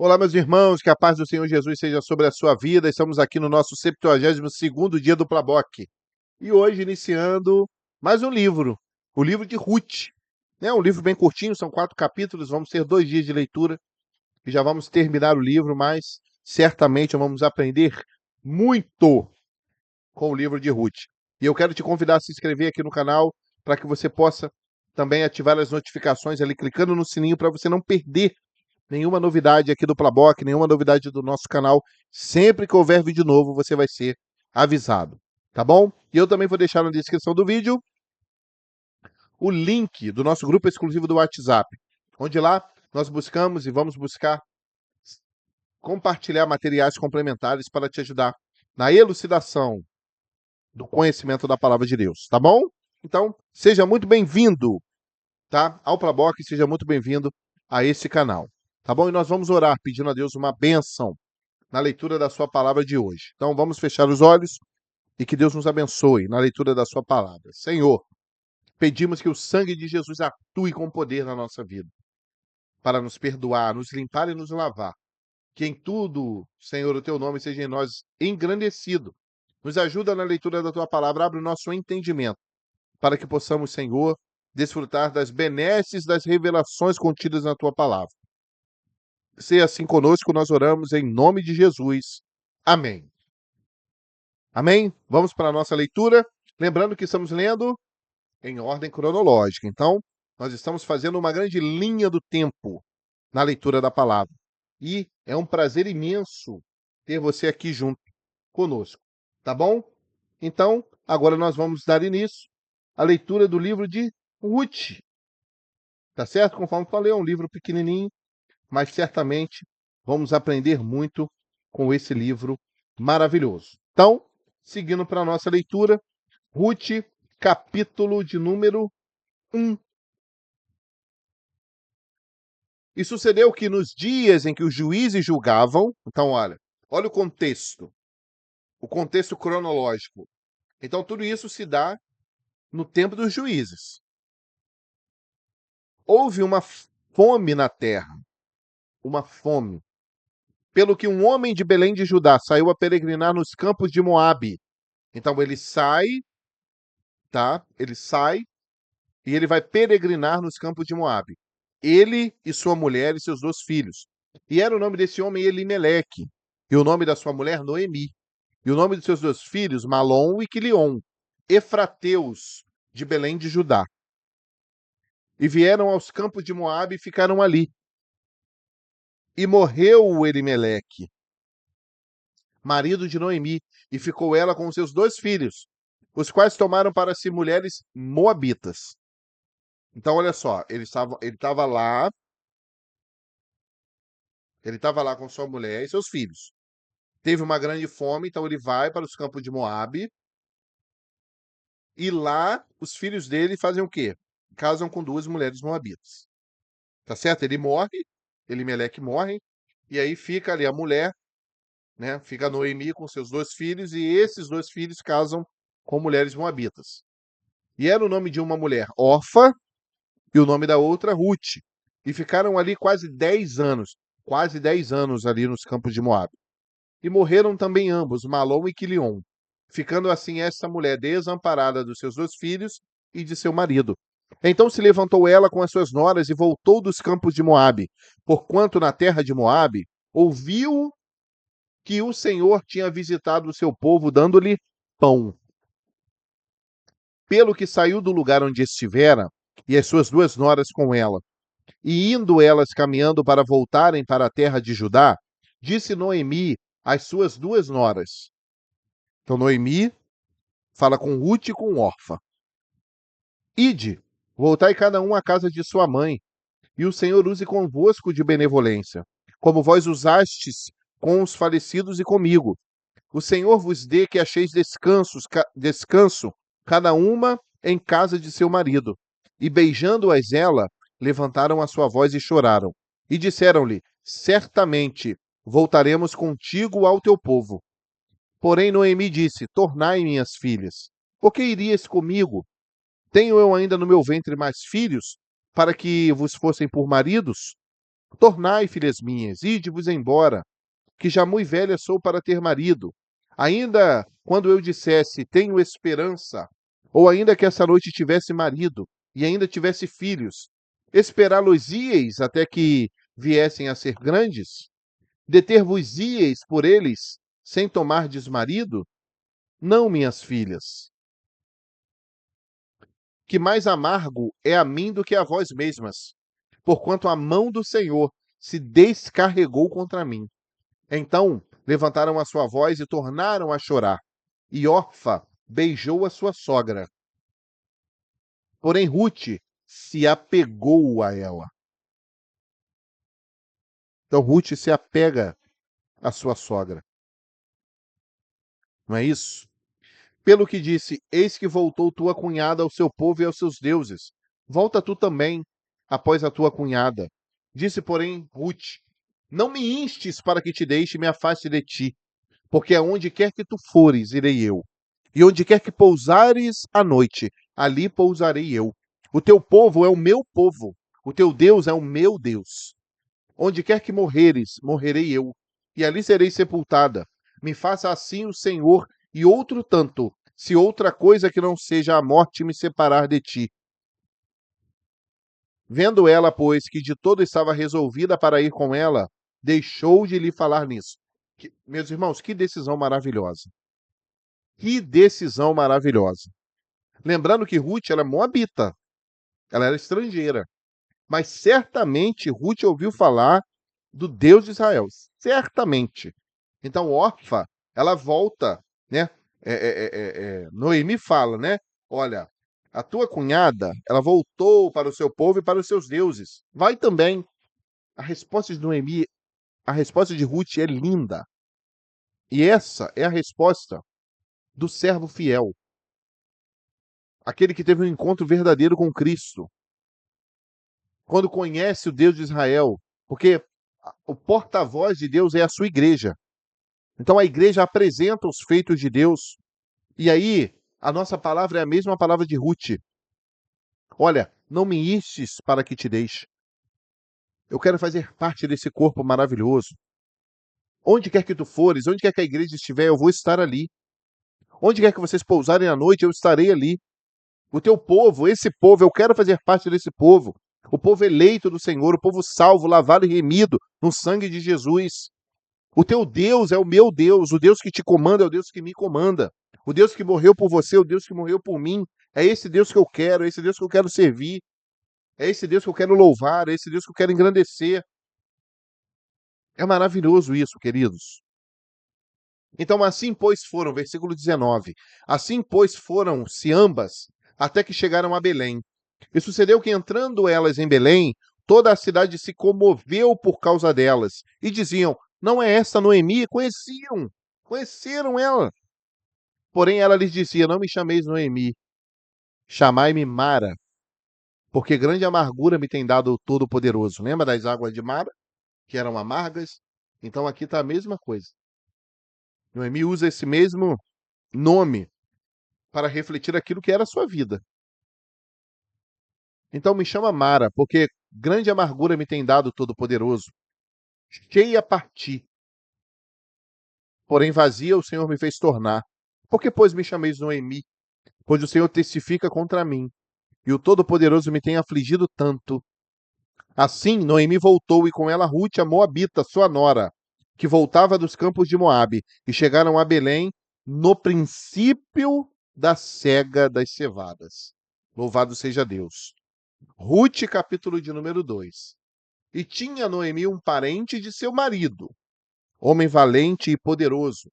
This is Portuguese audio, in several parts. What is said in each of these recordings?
Olá, meus irmãos, que a paz do Senhor Jesus seja sobre a sua vida. Estamos aqui no nosso 72º dia do Plaboc. E hoje iniciando mais um livro, o livro de Ruth. É um livro bem curtinho, são 4 capítulos, vamos ter 2 dias de leitura e já vamos terminar o livro, mas certamente vamos aprender muito com o livro de Ruth. E eu quero te convidar a se inscrever aqui no canal para que você possa também ativar as notificações ali, clicando no sininho para você não perder nenhuma novidade aqui do Plaboc, nenhuma novidade do nosso canal. Sempre que houver vídeo novo, você vai ser avisado, tá bom? E eu também vou deixar na descrição do vídeo o link do nosso grupo exclusivo do WhatsApp, onde lá nós buscamos e vamos buscar compartilhar materiais complementares para te ajudar na elucidação do conhecimento da palavra de Deus, tá bom? Então, seja muito bem-vindo, tá? Ao Plaboc, seja muito bem-vindo a esse canal, tá bom? E nós vamos orar pedindo a Deus uma bênção na leitura da sua palavra de hoje. Então vamos fechar os olhos e que Deus nos abençoe na leitura da sua palavra. Senhor, pedimos que o sangue de Jesus atue com poder na nossa vida, para nos perdoar, nos limpar e nos lavar. Que em tudo, Senhor, o teu nome seja em nós engrandecido. Nos ajuda na leitura da tua palavra, abre o nosso entendimento, para que possamos, Senhor, desfrutar das benesses das revelações contidas na tua palavra. Se assim conosco, nós oramos em nome de Jesus. Amém. Amém? Vamos para a nossa leitura. Lembrando que estamos lendo em ordem cronológica. Então, nós estamos fazendo uma grande linha do tempo na leitura da palavra. E é um prazer imenso ter você aqui junto conosco. Tá bom? Então, agora nós vamos dar início à leitura do livro de Ruth. Tá certo? Conforme falei, é um livro pequenininho, mas certamente vamos aprender muito com esse livro maravilhoso. Então, seguindo para a nossa leitura, Ruth, capítulo de número 1. E sucedeu que nos dias em que os juízes julgavam, então olha o contexto cronológico. Então tudo isso se dá no tempo dos juízes. Houve uma fome na terra, uma fome, pelo que um homem de Belém de Judá saiu a peregrinar nos campos de Moabe. Então ele sai, tá? Ele sai e ele vai peregrinar nos campos de Moabe. Ele e sua mulher e seus 2 filhos. E era o nome desse homem Elimeleque, e o nome da sua mulher Noemi, e o nome dos seus 2 filhos Malom e Quilion, efrateus de Belém de Judá. E vieram aos campos de Moabe e ficaram ali. E morreu o Elimeleque, marido de Noemi, e ficou ela com os seus 2 filhos, os quais tomaram para si mulheres moabitas. Então, olha só, ele estava lá com sua mulher e seus filhos. Teve uma grande fome, então ele vai para os campos de Moabe. E lá, os filhos dele fazem o quê? Casam com 2 mulheres moabitas. Tá certo? Ele morre, Elimeleque morre, e aí fica ali a mulher, né? Fica Noemi com seus 2 filhos, e esses 2 filhos casam com mulheres moabitas. E era o nome de uma mulher Orfa, e o nome da outra Ruth. E ficaram ali quase 10 anos ali nos campos de Moabe. E morreram também ambos, Malom e Quilion, ficando assim essa mulher desamparada dos seus 2 filhos e de seu marido. Então se levantou ela com as suas noras e voltou dos campos de Moabe, porquanto na terra de Moabe ouviu que o Senhor tinha visitado o seu povo, dando-lhe pão. Pelo que saiu do lugar onde estivera, e as suas 2 noras com ela, e indo elas caminhando para voltarem para a terra de Judá, disse Noemi às suas 2 noras. Então Noemi fala com Ruth e com Orfa. Ide, voltai cada um à casa de sua mãe, e o Senhor use convosco de benevolência, como vós usastes com os falecidos e comigo. O Senhor vos dê que acheis descanso, cada uma em casa de seu marido. E beijando-as ela, levantaram a sua voz e choraram. E disseram-lhe, certamente voltaremos contigo ao teu povo. Porém Noemi disse, tornai minhas filhas. Por que irias comigo? Tenho eu ainda no meu ventre mais filhos, para que vos fossem por maridos? Tornai, filhas minhas, ide-vos embora, que já mui velha sou para ter marido. Ainda quando eu dissesse, tenho esperança, ou ainda que essa noite tivesse marido, e ainda tivesse filhos, esperá-los-íeis até que viessem a ser grandes? Deter-vos-íeis por eles, sem tomardes marido? Não, minhas filhas, que mais amargo é a mim do que a vós mesmas, porquanto a mão do Senhor se descarregou contra mim. Então levantaram a sua voz e tornaram a chorar. E Orfa beijou a sua sogra. Porém Ruth se apegou a ela. Então Ruth se apega à sua sogra. Não é isso? Pelo que disse, eis que voltou tua cunhada ao seu povo e aos seus deuses. Volta tu também, após a tua cunhada. Disse, porém, Ruth, não me instes para que te deixe e me afaste de ti, porque aonde quer que tu fores, irei eu. E onde quer que pousares à noite, ali pousarei eu. O teu povo é o meu povo, o teu Deus é o meu Deus. Onde quer que morreres, morrerei eu, e ali serei sepultada. Me faça assim o Senhor, e outro tanto, se outra coisa que não seja a morte me separar de ti. Vendo ela, pois, que de todo estava resolvida para ir com ela, deixou de lhe falar nisso. Meus irmãos, que decisão maravilhosa. Que decisão maravilhosa. Lembrando que Ruth ela é moabita, ela era estrangeira, mas certamente Ruth ouviu falar do Deus de Israel, certamente. Então Orfa, ela volta, né? Noemi fala, né? Olha, a tua cunhada, ela voltou para o seu povo e para os seus deuses. Vai também. A resposta de Noemi, a resposta de Ruth é linda. E essa é a resposta do servo fiel, aquele que teve um encontro verdadeiro com Cristo, quando conhece o Deus de Israel, porque o porta-voz de Deus é a sua igreja. Então a igreja apresenta os feitos de Deus. E aí, a nossa palavra é a mesma palavra de Ruth. Olha, não me instes para que te deixe. Eu quero fazer parte desse corpo maravilhoso. Onde quer que tu fores, onde quer que a igreja estiver, eu vou estar ali. Onde quer que vocês pousarem à noite, eu estarei ali. O teu povo, esse povo, eu quero fazer parte desse povo. O povo eleito do Senhor, o povo salvo, lavado e remido no sangue de Jesus. O teu Deus é o meu Deus, o Deus que te comanda é o Deus que me comanda. O Deus que morreu por você, o Deus que morreu por mim. É esse Deus que eu quero, é esse Deus que eu quero servir. É esse Deus que eu quero louvar, é esse Deus que eu quero engrandecer. É maravilhoso isso, queridos. Então assim, pois, foram, versículo 19. Assim, pois, foram-se ambas, até que chegaram a Belém. E sucedeu que, entrando elas em Belém, toda a cidade se comoveu por causa delas. E diziam, não é esta Noemi? Conheceram ela. Porém ela lhes dizia, não me chameis Noemi, chamai-me Mara, porque grande amargura me tem dado o Todo-Poderoso. Lembra das águas de Mara, que eram amargas? Então aqui está a mesma coisa. Noemi usa esse mesmo nome para refletir aquilo que era a sua vida. Então me chama Mara, porque grande amargura me tem dado o Todo-Poderoso. Cheia parti, porém vazia o Senhor me fez tornar. Por que, pois, me chameis Noemi? Pois o Senhor testifica contra mim, e o Todo-Poderoso me tem afligido tanto. Assim, Noemi voltou, e com ela Ruth, a moabita, sua nora, que voltava dos campos de Moabe, e chegaram a Belém no princípio da cega das cevadas. Louvado seja Deus. Ruth, capítulo de número 2. E tinha Noemi um parente de seu marido, homem valente e poderoso,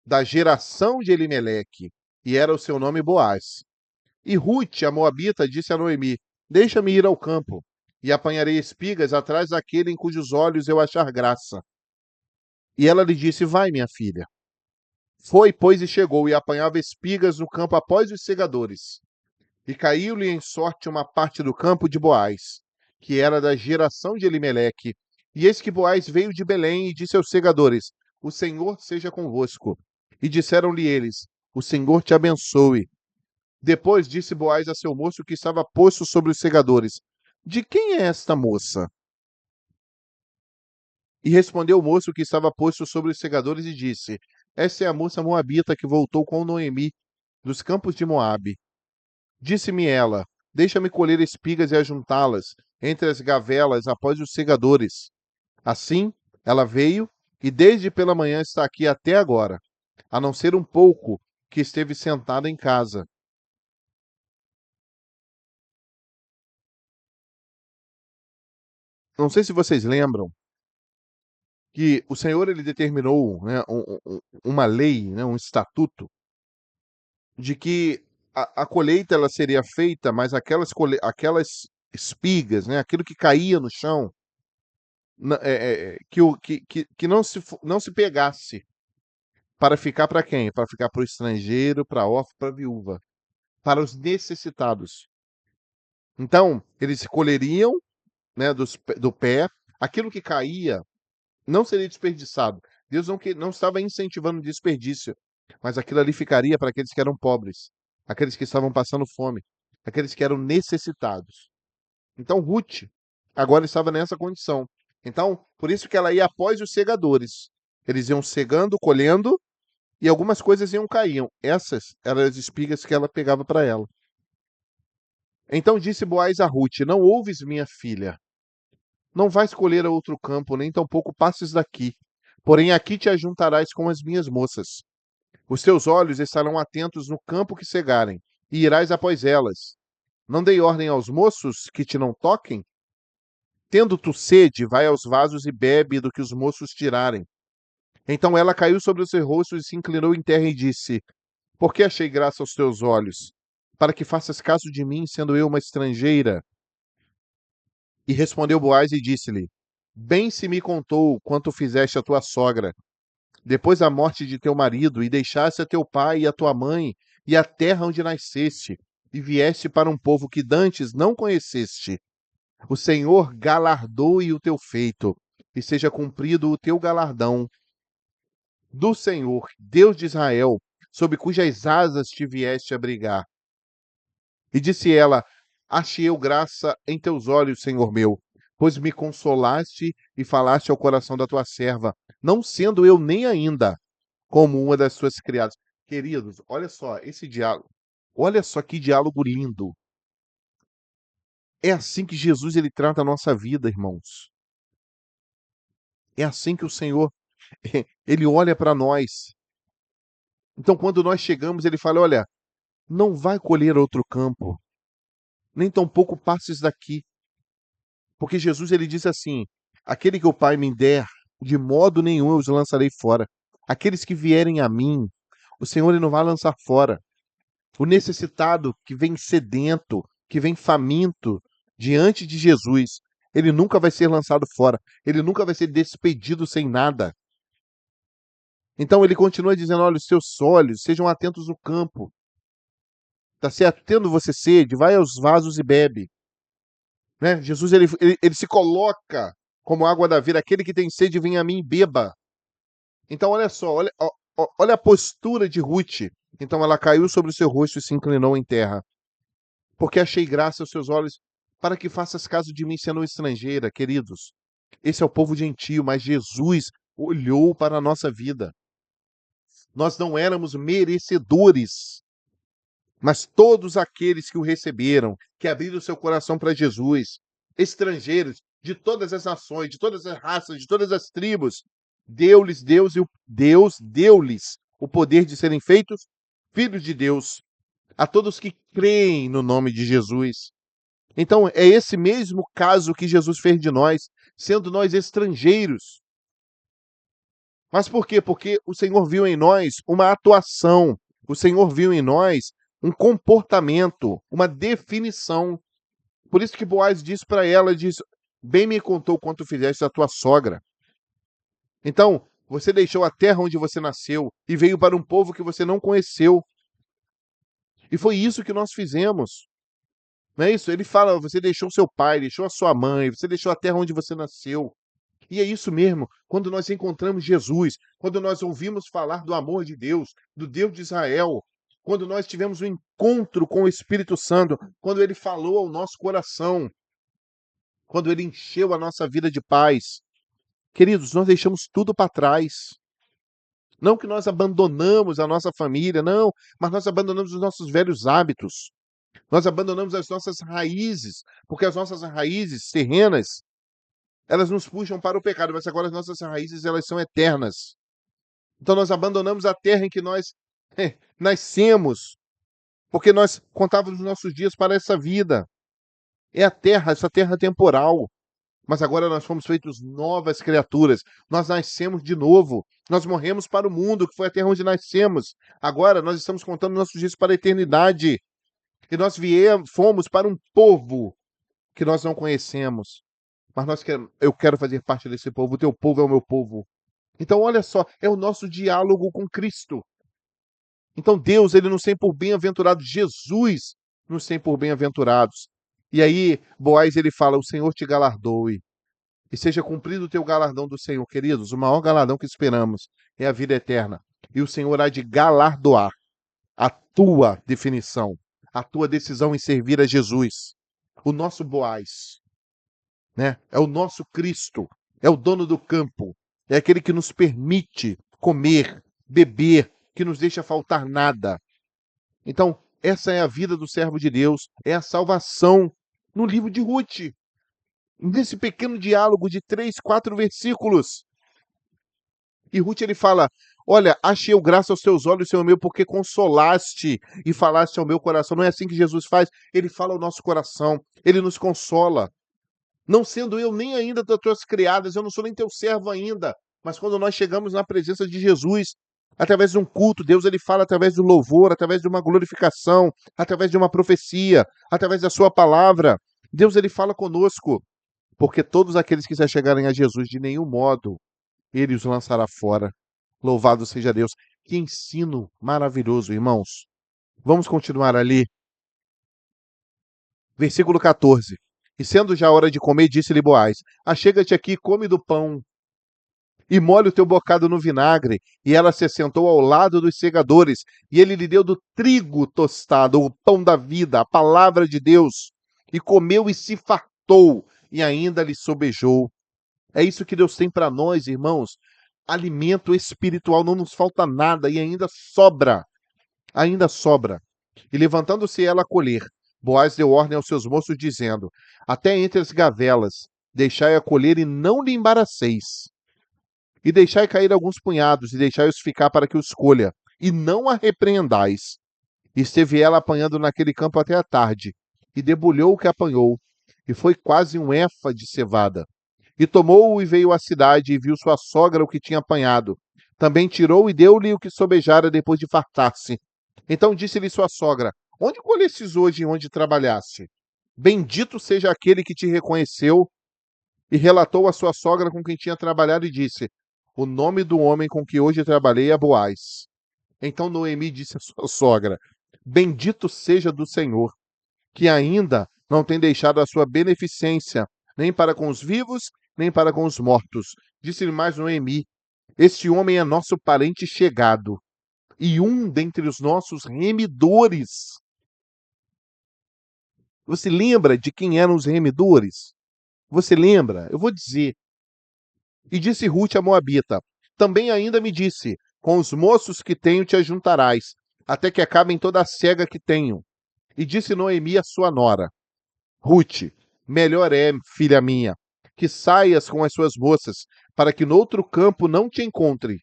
da geração de Elimeleque, e era o seu nome Boaz. E Ruth, a moabita, disse a Noemi, deixa-me ir ao campo, e apanharei espigas atrás daquele em cujos olhos eu achar graça. E ela lhe disse, vai, minha filha. Foi, pois, e chegou, e apanhava espigas no campo após os segadores. E caiu-lhe em sorte uma parte do campo de Boaz, que era da geração de Elimeleque. E eis que Boaz veio de Belém e disse aos segadores, o Senhor seja convosco. E disseram-lhe eles, o Senhor te abençoe. Depois disse Boaz a seu moço que estava posto sobre os segadores, de quem é esta moça? E respondeu o moço que estava posto sobre os segadores e disse: Esta é a moça moabita que voltou com Noemi, dos campos de Moabe. Disse-me ela: Deixa-me colher espigas e ajuntá-las entre as gavelas após os segadores. Assim, ela veio e desde pela manhã está aqui até agora, a não ser um pouco que esteve sentada em casa. Não sei se vocês lembram que o Senhor ele determinou, né, uma lei, né, um estatuto, de que a colheita ela seria feita, mas aquelas espigas, né, aquilo que caía no chão, que não se pegasse para ficar para quem? Para ficar para o estrangeiro, para a órfã, para a viúva, para os necessitados. Então, eles colheriam, né, do pé, aquilo que caía não seria desperdiçado. Deus não estava incentivando desperdício, mas aquilo ali ficaria para aqueles que eram pobres, aqueles que estavam passando fome, aqueles que eram necessitados. Então, Ruth agora estava nessa condição. Então, por isso que ela ia após os segadores. Eles iam cegando, colhendo, e algumas coisas iam caíam. Essas eram as espigas que ela pegava para ela. Então disse Boaz a Ruth: Não ouves, minha filha, não vais colher a outro campo, nem tampouco passes daqui. Porém, aqui te ajuntarás com as minhas moças. Os teus olhos estarão atentos no campo que cegarem, e irás após elas. Não dei ordem aos moços que te não toquem? Tendo tu sede, vai aos vasos e bebe do que os moços tirarem. Então ela caiu sobre o seu rosto e se inclinou em terra e disse: Por que achei graça aos teus olhos? Para que faças caso de mim, sendo eu uma estrangeira? E respondeu Boaz e disse-lhe: Bem se me contou quanto fizeste a tua sogra, depois da morte de teu marido, e deixaste a teu pai e a tua mãe, e a terra onde nasceste, e vieste para um povo que dantes não conheceste. O Senhor galardoe o teu feito, e seja cumprido o teu galardão do Senhor, Deus de Israel, sob cujas asas te vieste abrigar. E disse ela: Achei eu graça em teus olhos, Senhor meu, pois me consolaste e falaste ao coração da tua serva, não sendo eu nem ainda como uma das suas criadas. Queridos, olha só esse diálogo. Olha só que diálogo lindo. É assim que Jesus ele trata a nossa vida, irmãos. É assim que o Senhor ele olha para nós. Então, quando nós chegamos, ele fala: Olha, não vai colher outro campo, nem tampouco passes daqui. Porque Jesus ele diz assim: Aquele que o Pai me der, de modo nenhum eu os lançarei fora. Aqueles que vierem a mim, o Senhor ele não vai lançar fora. O necessitado que vem sedento, que vem faminto diante de Jesus, ele nunca vai ser lançado fora. Ele nunca vai ser despedido sem nada. Então ele continua dizendo: Olha, os teus olhos sejam atentos no campo. Tá certo? Tendo você sede, vai aos vasos e bebe. Né? Jesus ele se coloca como água da vida. Aquele que tem sede, vem a mim e beba. Então, olha só, olha a postura de Ruth. Então, ela caiu sobre o seu rosto e se inclinou em terra. Porque achei graça aos seus olhos, para que faças caso de mim, sendo estrangeira, queridos. Esse é o povo gentio, mas Jesus olhou para a nossa vida. Nós não éramos merecedores, mas todos aqueles que o receberam, que abriram seu coração para Jesus, estrangeiros de todas as nações, de todas as raças, de todas as tribos, Deus deu-lhes o poder de serem feitos filhos de Deus, a todos que creem no nome de Jesus. Então, é esse mesmo caso que Jesus fez de nós, sendo nós estrangeiros. Mas por quê? Porque o Senhor viu em nós uma atuação, o Senhor viu em nós um comportamento, uma definição. Por isso que Boaz diz para ela, diz: Bem me contou quanto fizeste a tua sogra. Então, você deixou a terra onde você nasceu e veio para um povo que você não conheceu. E foi isso que nós fizemos. Não é isso? Ele fala: você deixou seu pai, deixou a sua mãe, você deixou a terra onde você nasceu. E é isso mesmo. Quando nós encontramos Jesus, quando nós ouvimos falar do amor de Deus, do Deus de Israel, quando nós tivemos um encontro com o Espírito Santo, quando ele falou ao nosso coração, quando ele encheu a nossa vida de paz, Queridos, nós deixamos tudo para trás. Não que nós abandonamos a nossa família, não, mas nós abandonamos os nossos velhos hábitos. Nós abandonamos as nossas raízes, porque as nossas raízes terrenas, elas nos puxam para o pecado, mas agora as nossas raízes, elas são eternas. Então nós abandonamos a terra em que nós nascemos, porque nós contávamos os nossos dias para essa vida. É a terra, essa terra temporal. Mas agora nós fomos feitos novas criaturas. Nós nascemos de novo. Nós morremos para o mundo, que foi a terra onde nascemos. Agora nós estamos contando nossos dias para a eternidade. E nós fomos para um povo que nós não conhecemos. Mas eu quero fazer parte desse povo. O teu povo é o meu povo. Então, olha só, é o nosso diálogo com Cristo. Então, Deus, ele nos tem por bem-aventurados. Jesus nos tem por bem-aventurados. E aí, Boaz, ele fala, o Senhor te galardoe. E seja cumprido o teu galardão do Senhor, queridos. O maior galardão que esperamos é a vida eterna. E o Senhor há de galardoar a tua definição, a tua decisão em servir a Jesus. O nosso Boaz, né? É o nosso Cristo. É o dono do campo. É aquele que nos permite comer, beber, que nos deixa faltar nada. Então, essa é a vida do servo de Deus, é a salvação no livro de Ruth. Nesse pequeno diálogo de 3, 4 versículos. E Ruth, ele fala, olha, achei eu graça aos teus olhos, Senhor meu, porque consolaste e falaste ao meu coração. Não é assim que Jesus faz? Ele fala ao nosso coração, ele nos consola. Não sendo eu nem ainda das tuas criadas, eu não sou nem teu servo ainda. Mas quando nós chegamos na presença de Jesus, através de um culto, Deus ele fala através do louvor, através de uma glorificação, através de uma profecia, através da sua palavra. Deus ele fala conosco. Porque todos aqueles que se chegarem a Jesus, de nenhum modo, ele os lançará fora. Louvado seja Deus. Que ensino maravilhoso, irmãos. Vamos continuar ali. Versículo 14. E sendo já hora de comer, disse-lhe Boaz, achega-te aqui, come do pão, e molhe o teu bocado no vinagre. E ela se assentou ao lado dos segadores, e ele lhe deu do trigo tostado, o pão da vida, a palavra de Deus, e comeu e se fartou, e ainda lhe sobejou. É isso que Deus tem para nós, irmãos. Alimento espiritual, não nos falta nada, e ainda sobra. Ainda sobra. E levantando-se ela a colher, Boaz deu ordem aos seus moços, dizendo, até entre as gavelas, deixai-a colher e não lhe embaraceis. E deixai cair alguns punhados, e deixai-os ficar para que os colha, e não a repreendais. E esteve ela apanhando naquele campo até a tarde, e debulhou o que apanhou, e foi quase um efa de cevada. E tomou-o e veio à cidade, e viu sua sogra o que tinha apanhado. Também tirou e deu-lhe o que sobejara depois de fartar-se. Então disse-lhe sua sogra, onde colhestes hoje e onde trabalhaste? Bendito seja aquele que te reconheceu. E relatou a sua sogra com quem tinha trabalhado e disse, o nome do homem com que hoje trabalhei é Boaz. Então Noemi disse à sua sogra, bendito seja do Senhor, que ainda não tem deixado a sua beneficência, nem para com os vivos, nem para com os mortos. Disse-lhe mais Noemi, este homem é nosso parente chegado, e um dentre os nossos remidores. Você lembra de quem eram os remidores? Você lembra? Eu vou dizer. E disse Ruth a Moabita, também ainda me disse, com os moços que tenho te ajuntarás, até que acabem toda a cega que tenho. E disse Noemi a sua nora, Ruth, melhor é, filha minha, que saias com as suas moças, para que no outro campo não te encontre.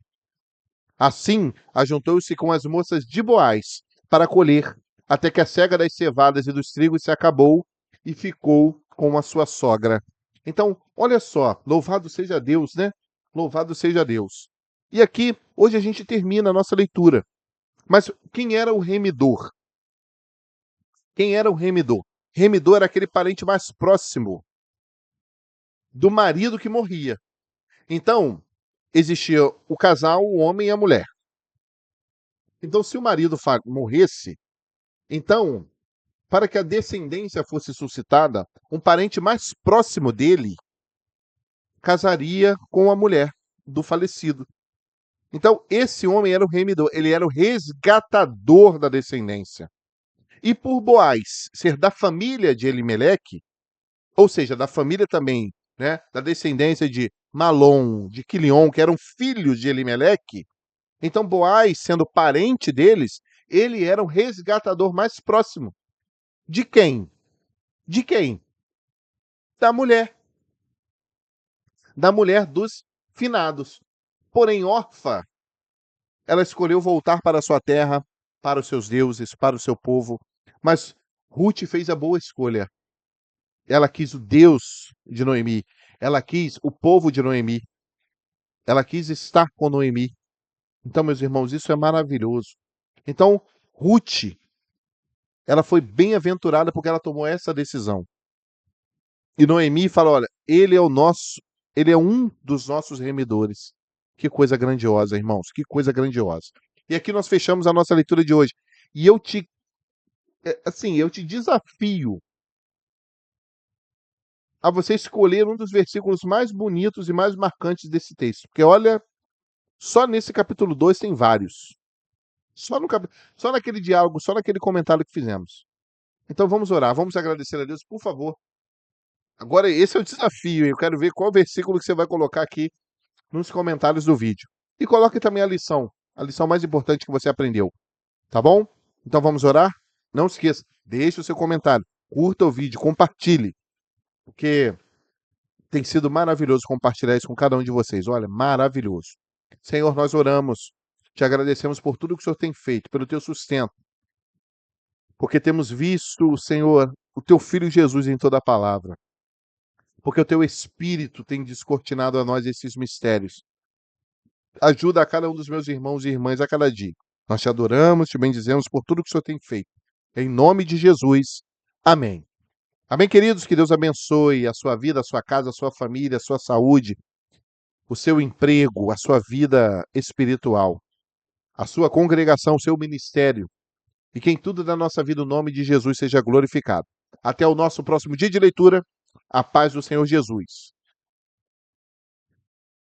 Assim, ajuntou-se com as moças de Boaz, para colher, até que a cega das cevadas e dos trigos se acabou, e ficou com a sua sogra. Então, olha só, louvado seja Deus, né? Louvado seja Deus. E aqui, hoje a gente termina a nossa leitura. Mas quem era o remidor? Quem era o remidor? Remidor era aquele parente mais próximo do marido que morria. Então, existia o casal, o homem e a mulher. Então, se o marido morresse, então, para que a descendência fosse suscitada, um parente mais próximo dele casaria com a mulher do falecido. Então, esse homem era o remidor, ele era o resgatador da descendência. E por Boaz ser da família de Elimeleque, ou seja, da família também né, da descendência de Malom, de Quilion, que eram filhos de Elimeleque. Então Boaz, sendo parente deles, ele era o resgatador mais próximo. De quem? De quem? Da mulher. Da mulher dos finados. Porém, órfã, ela escolheu voltar para a sua terra, para os seus deuses, para o seu povo. Mas Ruth fez a boa escolha. Ela quis o Deus de Noemi. Ela quis o povo de Noemi. Ela quis estar com Noemi. Então, meus irmãos, isso é maravilhoso. Então, Ruth, ela foi bem-aventurada porque ela tomou essa decisão. E Noemi fala: olha, ele é um dos nossos remidores. Que coisa grandiosa, irmãos, que coisa grandiosa. E aqui nós fechamos a nossa leitura de hoje. E eu te desafio a você escolher um dos versículos mais bonitos e mais marcantes desse texto. Porque olha, só nesse capítulo 2 tem vários. Só naquele diálogo, só naquele comentário que fizemos. Então vamos orar, vamos agradecer a Deus, por favor. Agora, esse é o desafio, hein? Eu quero ver qual versículo que você vai colocar aqui nos comentários do vídeo. E coloque também a lição mais importante que você aprendeu, tá bom? Então vamos orar? Não esqueça, deixe o seu comentário, curta o vídeo, compartilhe, porque tem sido maravilhoso compartilhar isso com cada um de vocês. Olha, maravilhoso. Senhor, nós oramos, te agradecemos por tudo que o Senhor tem feito, pelo teu sustento, porque temos visto, Senhor, o teu Filho Jesus em toda a palavra, porque o teu Espírito tem descortinado a nós esses mistérios. Ajuda a cada um dos meus irmãos e irmãs a cada dia. Nós te adoramos, te bendizemos por tudo que o Senhor tem feito. Em nome de Jesus. Amém. Amém, queridos? Que Deus abençoe a sua vida, a sua casa, a sua família, a sua saúde, o seu emprego, a sua vida espiritual, a sua congregação, o seu ministério. E que em tudo da nossa vida o nome de Jesus seja glorificado. Até o nosso próximo dia de leitura. A paz do Senhor Jesus.